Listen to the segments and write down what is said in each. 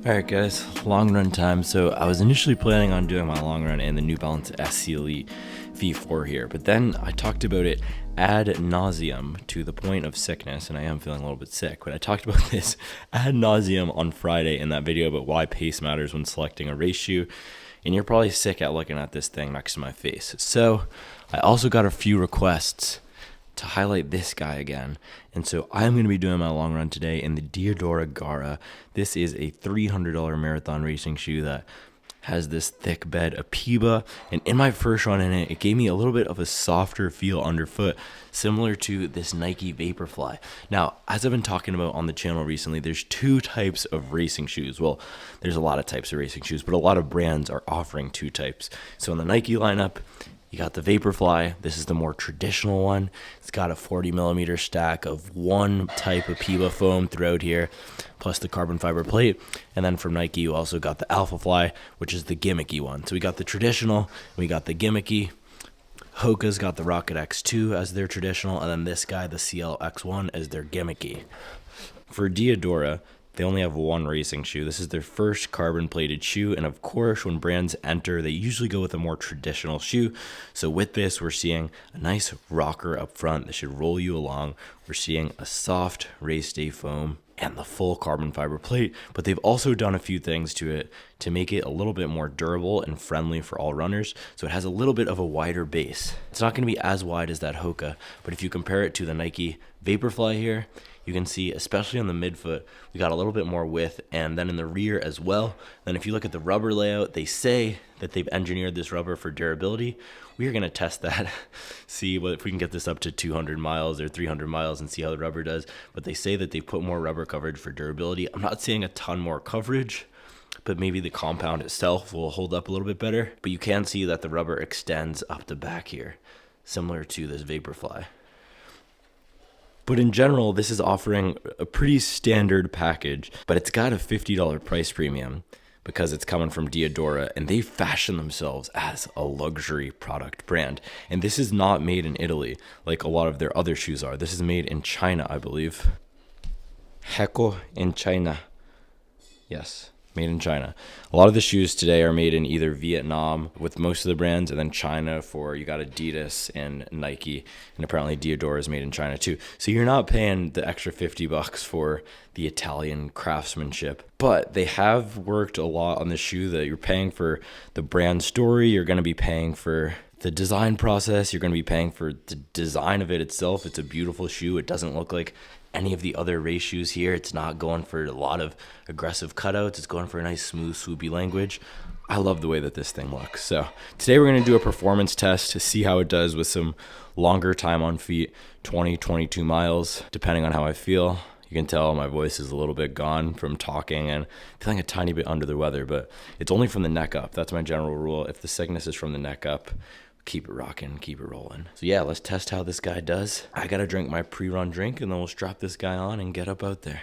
Alright guys, long run time. So I was initially planning on doing my long run in the New Balance SC Elite V4 here, but then I talked about it ad nauseum to the point of sickness, and I am feeling a little bit sick, but I talked about this ad nauseum on Friday in that video about why pace matters when selecting a race shoe, and you're probably sick at looking at this thing next to my face. So I also got a few requests to highlight this guy again, and so I'm going to be doing my long run today in the Diadora Gara. This is a $300 marathon racing shoe that has this thick bed, a PEBA, and in my first run in it, it gave me a little bit of a softer feel underfoot, similar to this Nike Vaporfly. Now, as I've been talking about on the channel recently, there's two types of racing shoes. Well, there's a lot of types of racing shoes, but a lot of brands are offering two types. So in the Nike lineup, you got the Vaporfly. This is the more traditional one. It's got a 40 millimeter stack of one type of PEBA foam throughout here, plus the carbon fiber plate. And then from Nike, you also got the Alphafly, which is the gimmicky one. So we got the traditional, we got the gimmicky. Hoka's got the Rocket X2 as their traditional, and then this guy, the Cielo X1, as their gimmicky. For Diadora, they only have one racing shoe. This is their first carbon plated shoe, and of course when brands enter, they usually go with a more traditional shoe. So with this, we're seeing a nice rocker up front that should roll you along. We're seeing a soft race day foam and the full carbon fiber plate, but they've also done a few things to it to make it a little bit more durable and friendly for all runners. So it has a little bit of a wider base. It's not going to be as wide as that Hoka, but if you compare it to the Nike Vaporfly here, you can see, especially on the midfoot, we got a little bit more width, and then in the rear as well. Then if you look at the rubber layout, they say that they've engineered this rubber for durability. We are going to test that, see if we can get this up to 200 miles or 300 miles and see how the rubber does. But they say that they put more rubber coverage for durability. I'm not saying a ton more coverage, but maybe the compound itself will hold up a little bit better. But you can see that the rubber extends up the back here, similar to this Vaporfly. But in general, this is offering a pretty standard package, but it's got a $50 price premium because it's coming from Diadora, and they fashion themselves as a luxury product brand. And this is not made in Italy like a lot of their other shoes are. This is made in China, I believe. Heko in China. Yes, made in China. A lot of the shoes today are made in either Vietnam with most of the brands, and then China for, you got Adidas and Nike, and apparently Diadora is made in China too. So you're not paying the extra $50 for the Italian craftsmanship, but they have worked a lot on the shoe that you're paying for the brand story. You're going to be paying for the design process. You're going to be paying for the design of it itself. It's a beautiful shoe. It doesn't look like any of the other race shoes here. It's not going for a lot of aggressive cutouts. It's going for a nice smooth swoopy language. I love the way that this thing looks. So today we're going to do a performance test to see how it does with some longer time on feet, 20, 22 miles, depending on how I feel. You can tell my voice is a little bit gone from talking and feeling a tiny bit under the weather, but it's only from the neck up. That's my general rule. If the sickness is from the neck up, keep it rocking, keep it rolling. So yeah, let's test how this guy does. I gotta drink my pre-run drink, and then we'll strap this guy on and get up out there.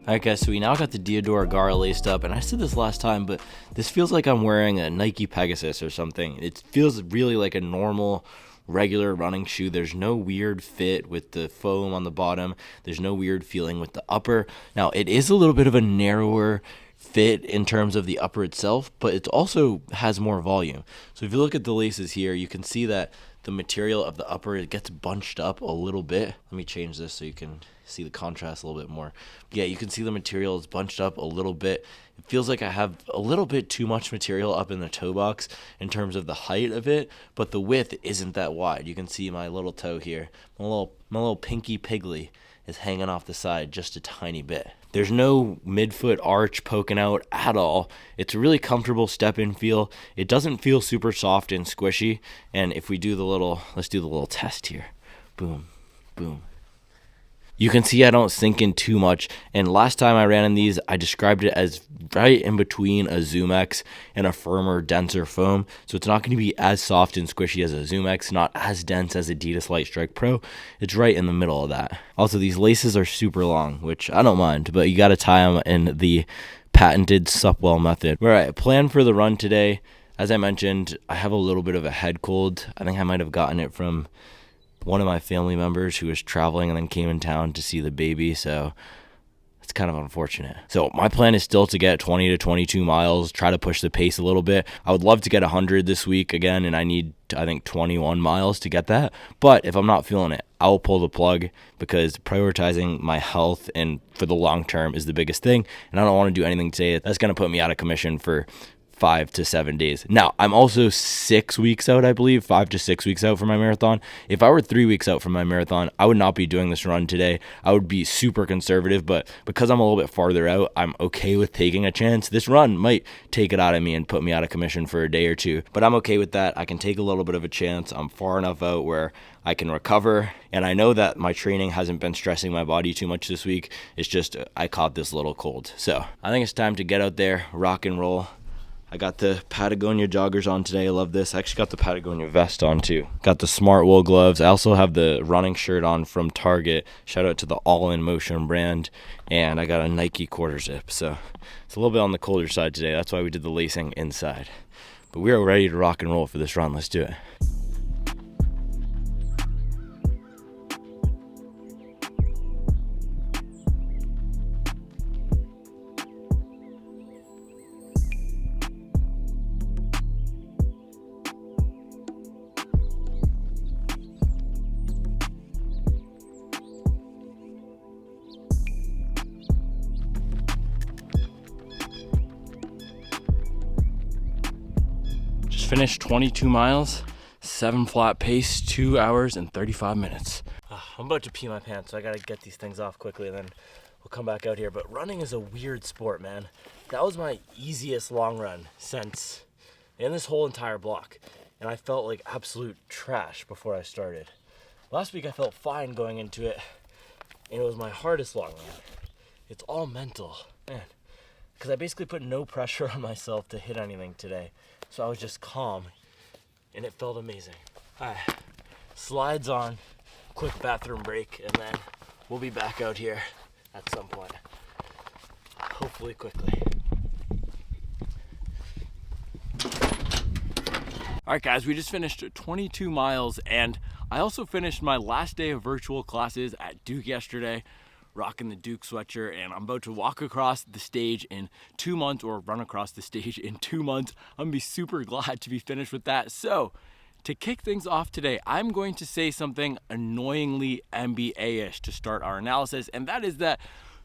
Alright guys, so we now got the Diadora Gara laced up, and I said this last time, but this feels like I'm wearing a Nike Pegasus or something. It feels really like a normal, regular running shoe. There's no weird fit with the foam on the bottom. There's no weird feeling with the upper. Now, it is a little bit of a narrower fit in terms of the upper itself, but it also has more volume. So if you look at the laces here, you can see that the material of the upper, it gets bunched up a little bit. Let me change this so you can see the contrast a little bit more. Yeah, you can see the material is bunched up a little bit. It feels like I have a little bit too much material up in the toe box in terms of the height of it, but the width isn't that wide. You can see my little toe here. My little pinky piggly is hanging off the side just a tiny bit. There's no midfoot arch poking out at all. It's a really comfortable step-in feel. It doesn't feel super soft and squishy. And if we do the little, let's do the little test here. Boom, boom. You can see I don't sink in too much, and last time I ran in these, I described it as right in between a Zoom X and a firmer, denser foam, so it's not going to be as soft and squishy as a Zoom X, not as dense as Adidas Light Strike Pro. It's right in the middle of that. Also, these laces are super long, which I don't mind, but you got to tie them in the patented Supwell method. All right, plan for the run today. As I mentioned, I have a little bit of a head cold. I think I might have gotten it from one of my family members who was traveling and then came in town to see the baby, so it's kind of unfortunate. So my plan is still to get 20 to 22 miles, try to push the pace a little bit. I would love to get 100 this week again, and I need, I think, 21 miles to get that. But if I'm not feeling it, I will pull the plug, because prioritizing my health and for the long term is the biggest thing, and I don't want to do anything today that's going to put me out of commission for 5 to 7 days. Now, I'm also 6 weeks out, I believe, 5 to 6 weeks out from my marathon. If I were 3 weeks out from my marathon, I would not be doing this run today. I would be super conservative, but because I'm a little bit farther out, I'm okay with taking a chance. This run might take it out of me and put me out of commission for a day or two, but I'm okay with that. I can take a little bit of a chance. I'm far enough out where I can recover, and I know that my training hasn't been stressing my body too much this week. It's just I caught this little cold. So I think it's time to get out there, rock and roll. I got the Patagonia joggers on today. I love this. I actually got the Patagonia vest on too. Got the smart wool gloves. I also have the running shirt on from Target. Shout out to the All In Motion brand. And I got a Nike quarter zip. So it's a little bit on the colder side today. That's why we did the lacing inside. But we are ready to rock and roll for this run. Let's do it. Finished 22 miles, 7 flat pace, 2 hours and 35 minutes. I'm about to pee my pants, so I gotta get these things off quickly and then we'll come back out here. But running is a weird sport, man. That was my easiest long run since in this whole entire block. And I felt like absolute trash before I started. Last week I felt fine going into it, and it was my hardest long run. It's all mental, man. Because I basically put no pressure on myself to hit anything today. So I was just calm, and it felt amazing. All right, slides on, quick bathroom break, and then we'll be back out here at some point. Hopefully quickly. All right, guys, we just finished 22 miles, and I also finished my last day of virtual classes at Duke yesterday, rocking the Duke sweatshirt, and I'm about to walk across the stage in 2 months, or run across the stage in 2 months. I'm gonna be super glad to be finished with that. So to kick things off today, I'm going to say something annoyingly NBA-ish to start our analysis, and that is that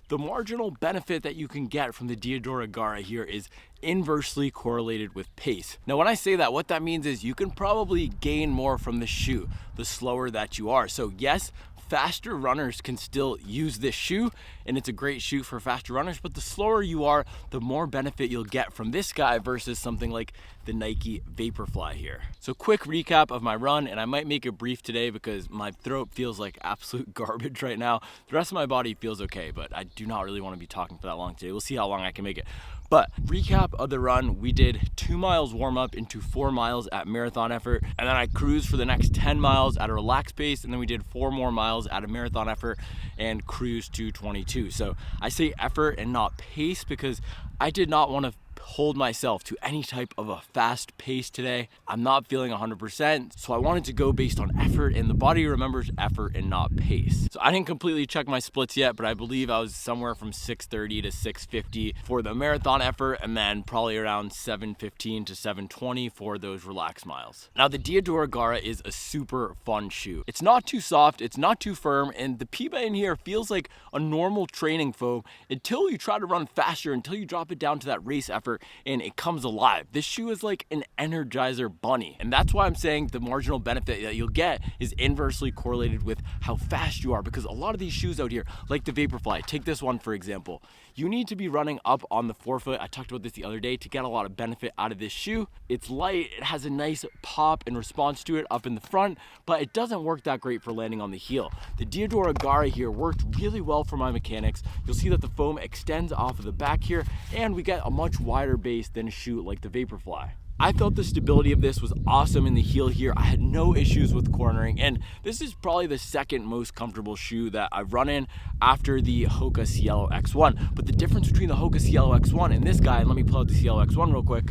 the marginal benefit that you can get from the Diadora Gara here is inversely correlated with pace. Now, when I say that, what that means is you can probably gain more from the shoe the slower that you are. So yes, faster runners can still use this shoe, and it's a great shoe for faster runners, but the slower you are, the more benefit you'll get from this guy versus something like the Nike Vaporfly here. So quick recap of my run, and I might make it brief today because my throat feels like absolute garbage right now. The rest of my body feels okay, but I do not really want to be talking for that long today. We'll see how long I can make it. But recap of the run, we did 2 miles warm up into 4 miles at marathon effort, and then I cruised for the next 10 miles at a relaxed pace, and then we did 4 more miles at a marathon effort and cruised to 22. So I say effort and not pace because I did not want to hold myself to any type of a fast pace today. I'm not feeling 100%, so I wanted to go based on effort, and the body remembers effort and not pace. So I didn't completely check my splits yet, but I believe I was somewhere from 6:30 to 6:50 for the marathon effort, and then probably around 7:15 to 7:20 for those relaxed miles. Now, the Diadora Gara is a super fun shoe. It's not too soft, it's not too firm, and the PEBA in here feels like a normal training foam until you try to run faster, until you drop it down to that race effort. comfort and it comes alive. This shoe is like an Energizer bunny. And that's why I'm saying the marginal benefit that you'll get is inversely correlated with how fast you are, because a lot of these shoes out here, like the Vaporfly, take this one for example, you need to be running up on the forefoot. I talked about this the other day to get a lot of benefit out of this shoe. It's light, it has a nice pop and response to it up in the front, but it doesn't work that great for landing on the heel. The Diadora Gara here worked really well for my mechanics. You'll see that the foam extends off of the back here, and we get a much wider base than a shoe like the Vaporfly. I felt the stability of this was awesome in the heel here. I had no issues with cornering, and this is probably the second most comfortable shoe that I've run in after the Hoka Cielo X1. But the difference between the Hoka Cielo X1 and this guy, and let me pull out the Cielo X1 real quick,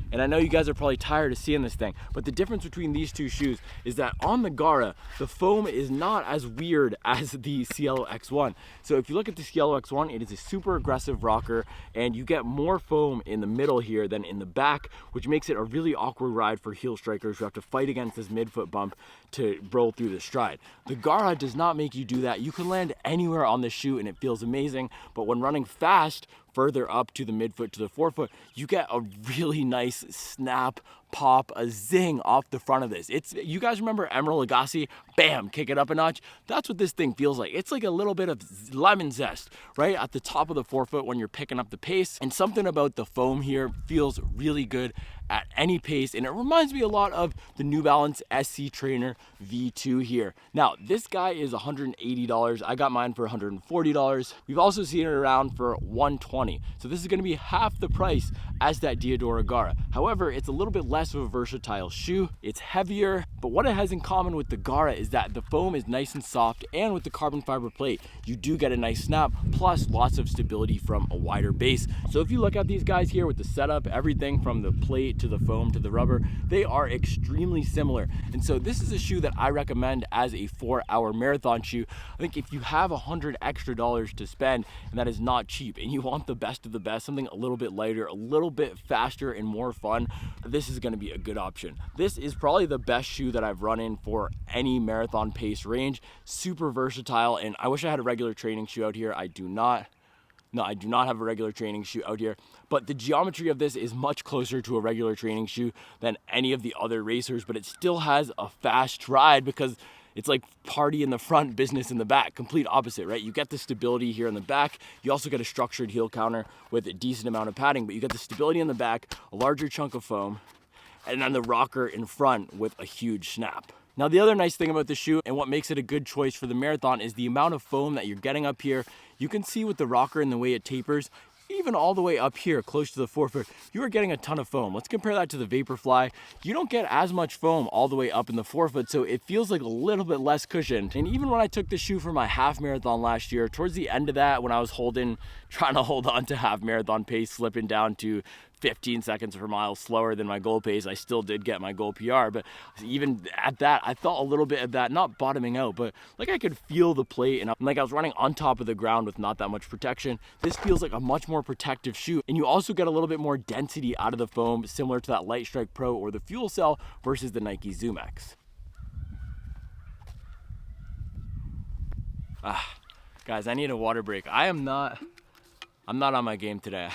and I know you guys are probably tired of seeing this thing, but the difference between these two shoes is that on the Gara, the foam is not as weird as the Cielo X1. So if you look at the Cielo X1, it is a super aggressive rocker, and you get more foam in the middle here than in the back, which makes it a really awkward ride for heel strikers who have to fight against this midfoot bump to roll through the stride. The Gara does not make you do that. You can land anywhere on the shoe and it feels amazing, but when running fast, further up to the midfoot to the forefoot, you get a really nice snap, pop, a zing off the front of this. You guys remember Emerald Lagasse? Bam, kick it up a notch. That's what this thing feels like. It's like a little bit of lemon zest right at the top of the forefoot when you're picking up the pace. And something about the foam here feels really good at any pace, and it reminds me a lot of the New Balance SC Trainer V2 here. Now, this guy is $180. I got mine for $140. We've also seen it around for $120. So this is gonna be half the price as that Diadora Gara. However, it's a little bit less of a versatile shoe. It's heavier, but what it has in common with the Gara is that the foam is nice and soft, and with the carbon fiber plate, you do get a nice snap, plus lots of stability from a wider base. So if you look at these guys here with the setup, everything from the plate to the foam to the rubber, they are extremely similar. And so this is a shoe that I recommend as a 4-hour marathon shoe. I think if you have $100 extra to spend, and that is not cheap, and you want the best of the best, something a little bit lighter, a little bit faster and more fun, this is going to be a good option. This is probably the best shoe that I've run in for any marathon pace range. Super versatile, and I wish I had a regular training shoe out here. I do not. No, I do not have a regular training shoe out here, but the geometry of this is much closer to a regular training shoe than any of the other racers, but it still has a fast ride because it's like party in the front, business in the back. Complete opposite, right? You get the stability here in the back. You also get a structured heel counter with a decent amount of padding, but you get the stability in the back, a larger chunk of foam, and then the rocker in front with a huge snap. Now, the other nice thing about the shoe and what makes it a good choice for the marathon is the amount of foam that you're getting up here. You can see with the rocker and the way it tapers, even all the way up here close to the forefoot, you are getting a ton of foam. Let's compare that to the Vaporfly. You don't get as much foam all the way up in the forefoot, so it feels like a little bit less cushioned. And even when I took the shoe for my half marathon last year, towards the end of that, when I was trying to hold on to half marathon pace, slipping down to 15 seconds per mile slower than my goal pace, I still did get my goal PR, but even at that, I felt a little bit of that, not bottoming out, but like I could feel the plate, and like I was running on top of the ground with not that much protection. This feels like a much more protective shoe, and you also get a little bit more density out of the foam, similar to that Light Strike Pro or the Fuel Cell versus the Nike Zoom X. Guys, I need a water break. I'm not on my game today.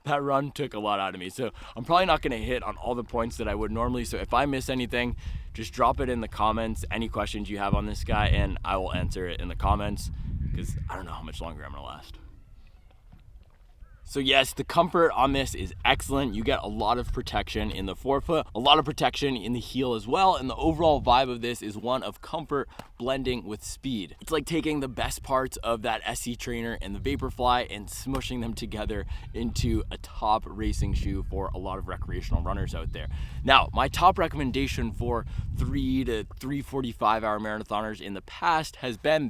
That run took a lot out of me. So I'm probably not gonna hit on all the points that I would normally. So if I miss anything, just drop it in the comments, any questions you have on this guy, and I will answer it in the comments because I don't know how much longer I'm gonna last. So yes, the comfort on this is excellent. You get a lot of protection in the forefoot, a lot of protection in the heel as well, and the overall vibe of this is one of comfort blending with speed. It's like taking the best parts of that SC Trainer and the Vaporfly and smushing them together into a top racing shoe for a lot of recreational runners out there. Now, my top recommendation for 3 to 3:45 hour marathoners in the past has been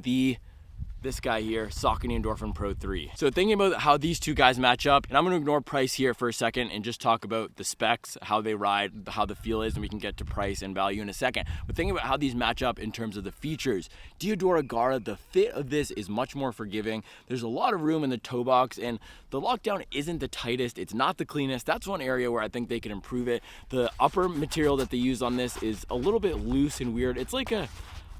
this guy here, Saucony Endorphin Pro 3. So thinking about how these two guys match up, and I'm gonna ignore price here for a second and just talk about the specs, how they ride, how the feel is, and we can get to price and value in a second. But thinking about how these match up in terms of the features, Diadora Gara, the fit of this is much more forgiving. There's a lot of room in the toe box, and the lockdown isn't the tightest, it's not the cleanest. That's one area where I think they can improve it. The upper material that they use on this is a little bit loose and weird. It's like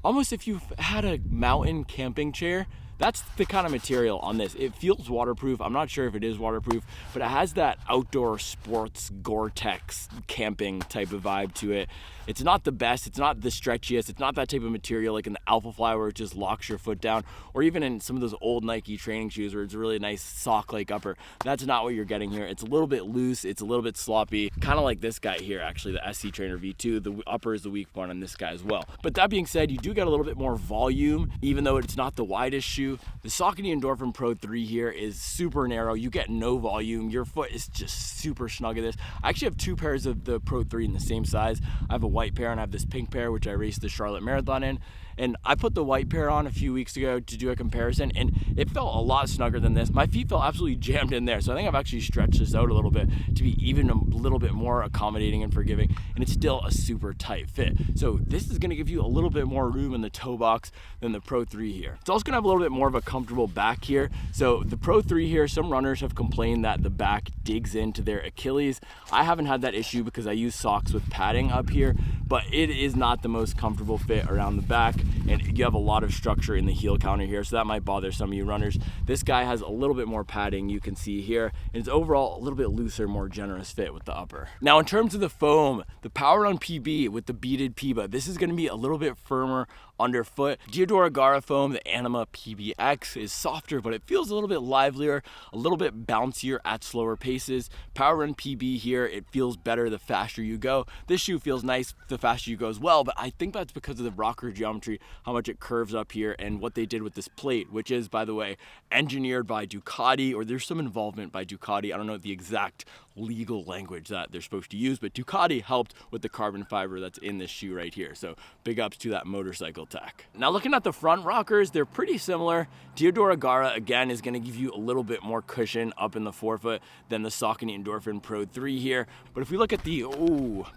almost if you've had a mountain camping chair That's the kind of material on this. It feels waterproof. I'm not sure if it is waterproof, but it has that outdoor sports Gore-Tex camping type of vibe to it. It's not the best, it's not the stretchiest, it's not that type of material like in the Alphafly where it just locks your foot down, or even in some of those old Nike training shoes where it's a really nice sock-like upper. That's not what you're getting here. It's a little bit loose, it's a little bit sloppy, kind of like this guy here actually, the SC Trainer V2. The upper is the weak point on this guy as well. But that being said, you do get a little bit more volume, even though it's not the widest shoe. The Saucony Endorphin Pro 3 here is super narrow. You get no volume. Your foot is just super snug in this. I actually have two pairs of the Pro 3 in the same size. I have a white pair and I have this pink pair, which I raced the Charlotte Marathon in. And I put the white pair on a few weeks ago to do a comparison, and it felt a lot snugger than this. My feet felt absolutely jammed in there, so I think I've actually stretched this out a little bit to be even a little bit more accommodating and forgiving, and it's still a super tight fit. So this is gonna give you a little bit more room in the toe box than the Pro 3 here. It's also gonna have a little bit more of a comfortable back here. So the Pro 3 here, some runners have complained that the back digs into their Achilles. I haven't had that issue because I use socks with padding up here, but it is not the most comfortable fit around the back, and you have a lot of structure in the heel counter here, so that might bother some of you runners. This guy has a little bit more padding, you can see here, and it's overall a little bit looser, more generous fit with the upper. Now in terms of the foam, the Power Run PB with the beaded PEBA, this is going to be a little bit firmer underfoot. Diadora Gara foam, the Anima PBX, is softer, but it feels a little bit livelier, a little bit bouncier at slower paces. Power Run PB here, it feels better the faster you go. This shoe feels nice the faster you go as well, but I think that's because of the rocker geometry, how much it curves up here, and what they did with this plate, which is, by the way, engineered by Ducati, or there's some involvement by Ducati. I don't know the exact legal language that they're supposed to use, but Ducati helped with the carbon fiber that's in this shoe right here. So big ups to that motorcycle tech. Now looking at the front rockers, they're pretty similar. Diadora Gara, again, is going to give you a little bit more cushion up in the forefoot than the Saucony Endorphin Pro 3 here. But if we look at the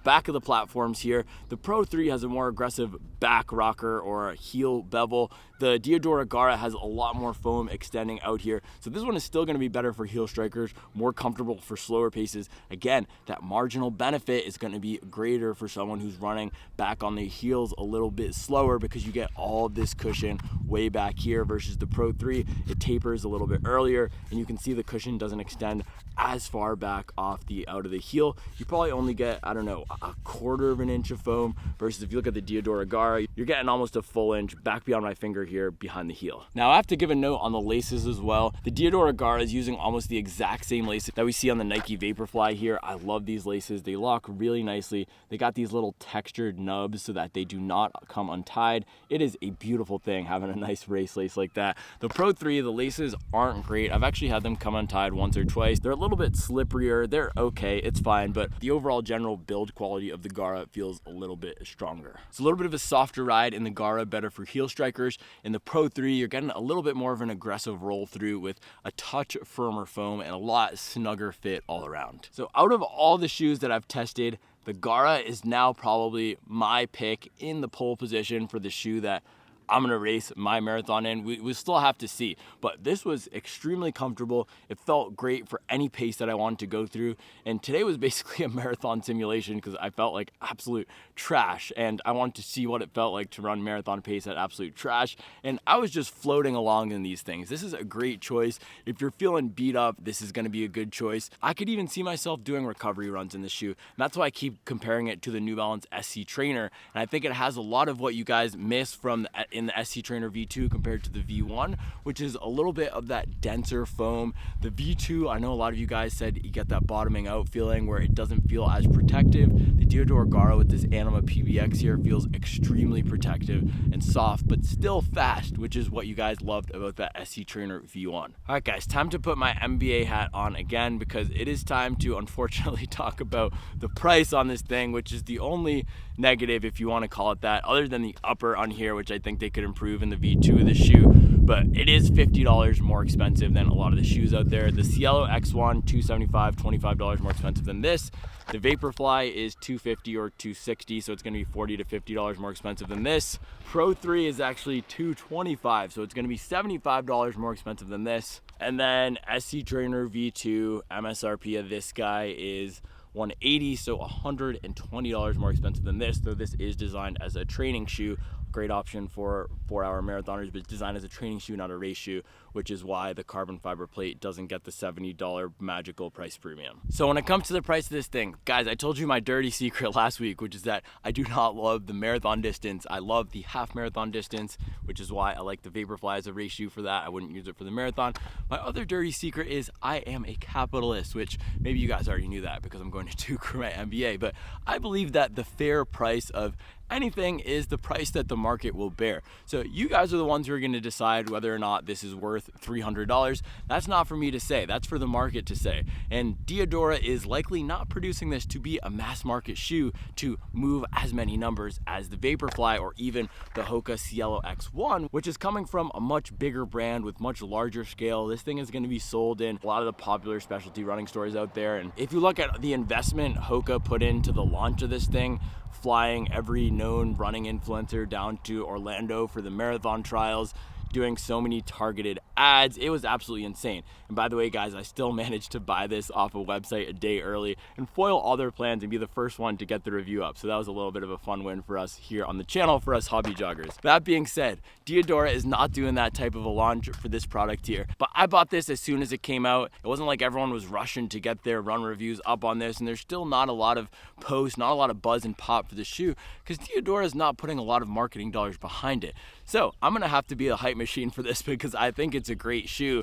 back of the platforms here, the Pro 3 has a more aggressive back rocker or a heel bevel. The Diadora Gara has a lot more foam extending out here. So this one is still going to be better for heel strikers, more comfortable for slower paces. Again, that marginal benefit is going to be greater for someone who's running back on the heels a little bit slower, because you get all this cushion way back here versus the Pro 3. It tapers a little bit earlier, and you can see the cushion doesn't extend as far back off the out of the heel. You probably only get, I don't know, a quarter of an inch of foam, versus if you look at the Diadora Gara, you're getting almost a full inch back beyond my finger here behind the heel. Now I have to give a note on the laces as well. The Diadora Gara is using almost the exact same laces that we see on the Nike Vaporfly here. I love these laces. They lock really nicely. They got these little textured nubs so that they do not come untied. It is a beautiful thing having a nice race lace like that. The Pro 3, the laces aren't great. I've actually had them come untied once or twice. They're a little bit slipperier. They're okay, it's fine, but the overall general build quality of the Gara feels a little bit stronger. It's a little bit of a softer ride in the Gara, better for heel strikers. In the Pro 3, you're getting a little bit more of an aggressive roll through with a touch firmer foam and a lot snugger fit all around. So out of all the shoes that I've tested, the Gara is now probably my pick in the pole position for the shoe that I'm gonna race my marathon in. We still have to see, but this was extremely comfortable. It felt great for any pace that I wanted to go through. And today was basically a marathon simulation because I felt like absolute trash, and I wanted to see what it felt like to run marathon pace at absolute trash. And I was just floating along in these things. This is a great choice. If you're feeling beat up, this is gonna be a good choice. I could even see myself doing recovery runs in this shoe. And that's why I keep comparing it to the New Balance SC Trainer. And I think it has a lot of what you guys miss from in the SC Trainer V2 compared to the V1, which is a little bit of that denser foam. The V2, I know a lot of you guys said you get that bottoming out feeling where it doesn't feel as protective. The Diadora Gara with this Anima PBX here feels extremely protective and soft, but still fast, which is what you guys loved about that SC Trainer V1. All right, guys, time to put my MBA hat on again, because it is time to unfortunately talk about the price on this thing, which is the only negative, if you want to call it that, other than the upper on here, which I think they could improve in the V2 of the shoe. But it is $50 more expensive than a lot of the shoes out there. The Cielo X1, $275, $25 more expensive than this. The Vaporfly is $250 or $260, so it's going to be $40 to $50 more expensive than this. Pro 3 is actually $225, so it's going to be $75 more expensive than this. And then SC Trainer V2 MSRP of this guy is $180, so $120 more expensive than this, though this is designed as a training shoe. Great option for 4-hour marathoners, but it's designed as a training shoe, not a race shoe, which is why the carbon fiber plate doesn't get the $70 magical price premium. So when it comes to the price of this thing, guys, I told you my dirty secret last week, which is that I do not love the marathon distance. I love the half marathon distance, which is why I like the Vaporfly as a race shoe for that. I wouldn't use it for the marathon. My other dirty secret is I am a capitalist, which maybe you guys already knew that because I'm going to Duke my MBA, but I believe that the fair price of anything is the price that the market will bear. So you guys are the ones who are going to decide whether or not this is worth $300. That's not for me to say, that's for the market to say. And Diadora is likely not producing this to be a mass market shoe to move as many numbers as the Vaporfly or even the Hoka Cielo X1, which is coming from a much bigger brand with much larger scale. This thing is going to be sold in a lot of the popular specialty running stores out there. And if you look at the investment Hoka put into the launch of this thing, flying every known running influencer down to Orlando for the marathon trials, doing so many targeted ads, it was absolutely insane. And by the way, guys, I still managed to buy this off a website a day early and foil all their plans and be the first one to get the review up. So that was a little bit of a fun win for us here on the channel, for us hobby joggers. That being said, Diadora is not doing that type of a launch for this product here, but I bought this as soon as it came out. It wasn't like everyone was rushing to get their run reviews up on this, and there's still not a lot of posts, not a lot of buzz and pop for the shoe because Diadora is not putting a lot of marketing dollars behind it. So I'm gonna have to be a hype machine for this because I think it's a great shoe.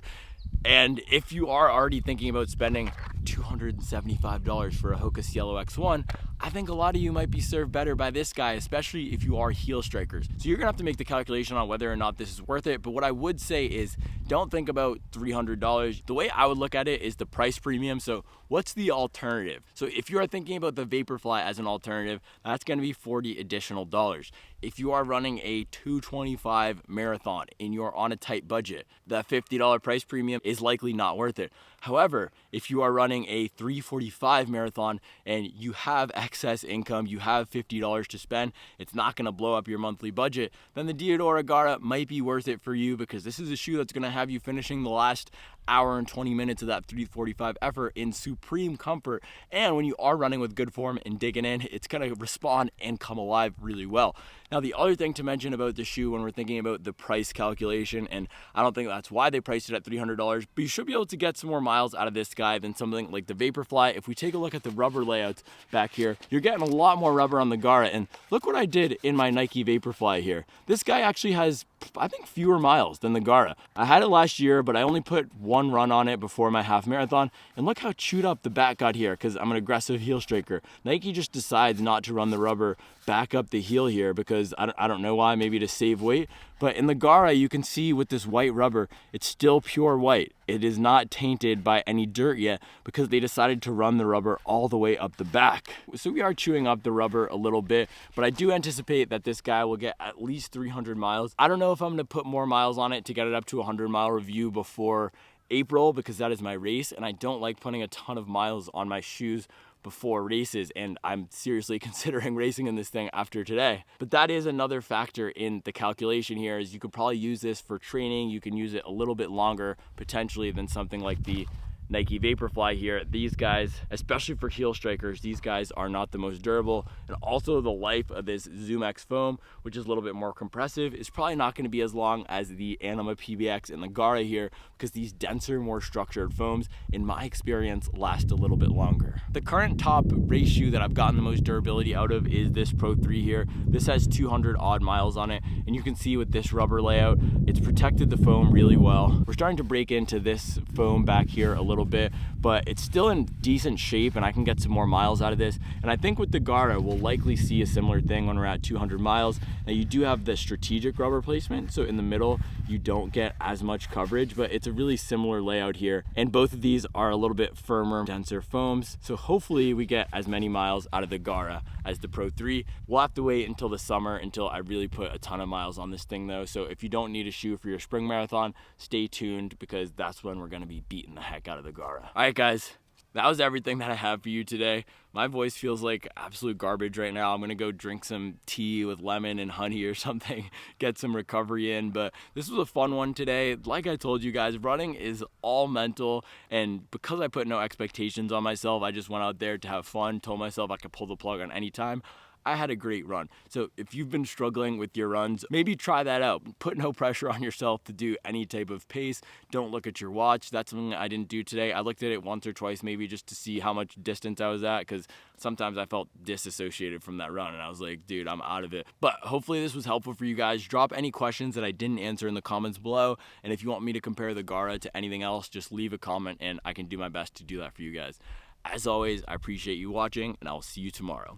And if you are already thinking about spending $275 for a Hoka Cielo X1, I think a lot of you might be served better by this guy, especially if you are heel strikers. So you're gonna have to make the calculation on whether or not this is worth it. But what I would say is don't think about $300. The way I would look at it is the price premium. So what's the alternative? So if you are thinking about the Vaporfly as an alternative, that's gonna be $40 additional. If you are running a 225 marathon and you're on a tight budget, that $50 price premium is likely not worth it. However, if you are running a 345 marathon and you have excess income, you have $50 to spend, it's not gonna blow up your monthly budget, then the Diadora Gara might be worth it for you because this is a shoe that's gonna have you finishing the last hour and 20 minutes of that 345 effort in supreme comfort. And when you are running with good form and digging in, it's gonna respond and come alive really well. Now, the other thing to mention about the shoe when we're thinking about the price calculation, and I don't think that's why they priced it at $300, but you should be able to get some more miles out of this guy than something like the Vaporfly. If we take a look at the rubber layouts back here, you're getting a lot more rubber on the Gara. And look what I did in my Nike Vaporfly here. This guy actually has, I think, fewer miles than the Gara. I had it last year, but I only put one run on it before my half marathon. And look how chewed up the back got here because I'm an aggressive heel striker. Nike just decides not to run the rubber back up the heel here because I don't know why, maybe to save weight. But in the Gara, you can see with this white rubber, it's still pure white. It is not tainted by any dirt yet because they decided to run the rubber all the way up the back. So we are chewing up the rubber a little bit, but I do anticipate that this guy will get at least 300 miles. I don't know if I'm gonna put more miles on it to get it up to a 100-mile review before April because that is my race, and I don't like putting a ton of miles on my shoes before races, and I'm seriously considering racing in this thing after today. But that is another factor in the calculation here, is you could probably use this for training. You can use it a little bit longer potentially than something like the Nike Vaporfly here. These guys, especially for heel strikers, these guys are not the most durable, and also the life of this Zoom X foam, which is a little bit more compressive, is probably not going to be as long as the Anima PBX and the Gara here because these denser, more structured foams, in my experience, last a little bit longer. The current top race shoe that I've gotten the most durability out of is this Pro 3 here. This has 200 odd miles on it, and you can see with this rubber layout, it's protected the foam really well. We're starting to break into this foam back here a little bit, but it's still in decent shape and I can get some more miles out of this. And I think with the Gara, we'll likely see a similar thing when we're at 200 miles. Now you do have the strategic rubber placement, so in the middle you don't get as much coverage, but it's a really similar layout here. And both of these are a little bit firmer, denser foams. So hopefully we get as many miles out of the Gara as the Pro 3. We'll have to wait until the summer until I really put a ton of miles on this thing though. So if you don't need a shoe for your spring marathon, stay tuned because that's when we're gonna be beating the heck out of the Gara. All right, guys, that was everything that I have for you today. My voice feels like absolute garbage right now. I'm gonna go drink some tea with lemon and honey or something, get some recovery in, but this was a fun one today. Like I told you guys, running is all mental, and because I put no expectations on myself, I just went out there to have fun, told myself I could pull the plug on any time. I had a great run. So if you've been struggling with your runs, maybe try that out. Put no pressure on yourself to do any type of pace. Don't look at your watch. That's something I didn't do today. I looked at it once or twice maybe just to see how much distance I was at, because sometimes I felt disassociated from that run and I was like, dude, I'm out of it. But hopefully this was helpful for you guys. Drop any questions that I didn't answer in the comments below. And if you want me to compare the Gara to anything else, just leave a comment and I can do my best to do that for you guys. As always, I appreciate you watching and I'll see you tomorrow.